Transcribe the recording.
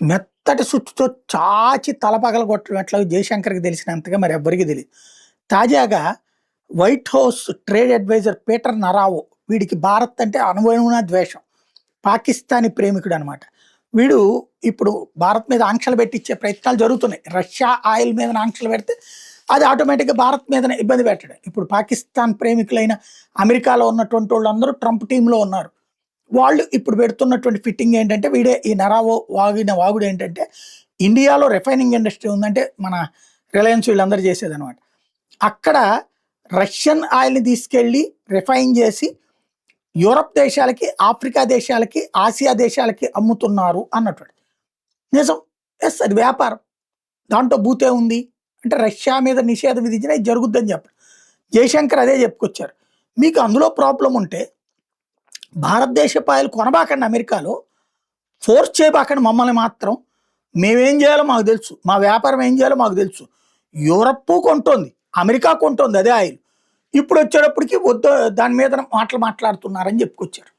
మెత్తటి సుత్తితో చాచి తల పగలగొట్టడం ఎట్లా జయశంకర్‌కి తెలిసినంతగా మరి ఎవ్వరికీ తెలీదు. తాజాగా white house trade adviser Peter Navarro వీడికి భారత్ అంటే అనువనువున ద్వేషం. పాకిస్తానీ ప్రేమికుడనమాట. వీడు ఇప్పుడు భారత్ మీద ఆంక్షలు పెట్టిచ్చే ప్రయత్నాలు జరుగుతున్నాయి. రష్యా ఆయిల్ మీద ఆంక్షలు పెడితే అది ఆటోమేటిక్‌గా భారత్ మీదనే ఇబ్బంది పెట్టడం. ఇప్పుడు పాకిస్తాన్ ప్రేమికులైన అమెరికాలో ఉన్నటువంటి వాళ్ళందరూ ట్రంప్ టీమ్‌లో ఉన్నారు. వాళ్ళు ఇప్పుడు పెడుతున్నటువంటి ఫిట్టింగ్ ఏంటంటే వీడే ఈ నరావో వాగిన వాగుడు ఏంటంటే ఇండియాలో రిఫైనింగ్ ఇండస్ట్రీ ఉందంటే మన రిలయన్స్ వీళ్ళందరూ చేసేదనమాట. అక్కడ రష్యన్ ఆయిల్‌ని తీసుకెళ్ళి రిఫైన్ చేసి యూరప్ దేశాలకి, ఆఫ్రికా దేశాలకి, ఆసియా దేశాలకి అమ్ముతున్నారు అన్నటువంటి. నిజం. యెస్, అది వ్యాపారం. దాంట్లో భూతే ఉంది. అంటే రష్యా మీద నిషేధం విధించినా ఇది జరుగుద్దని చెప్పారు. జయశంకర్ అదే చెప్పుకొచ్చారు. మీకు అందులో ప్రాబ్లమ్ ఉంటే భారతదేశపు ఆయిల్ కొనబాకండి అమెరికాలో. ఫోర్స్ చేయబాకండి మమ్మల్ని మాత్రం. మేమేం చేయాలో మాకు తెలుసు. మా వ్యాపారం ఏం చేయాలో మాకు తెలుసు. యూరప్ కొంటోంది, అమెరికా కొంటోంది అదే ఆయిల్. ఇప్పుడు వచ్చేటప్పటికి వద్దు దాని మీద మాటలు మాట్లాడుతున్నారని చెప్పుకొచ్చారు.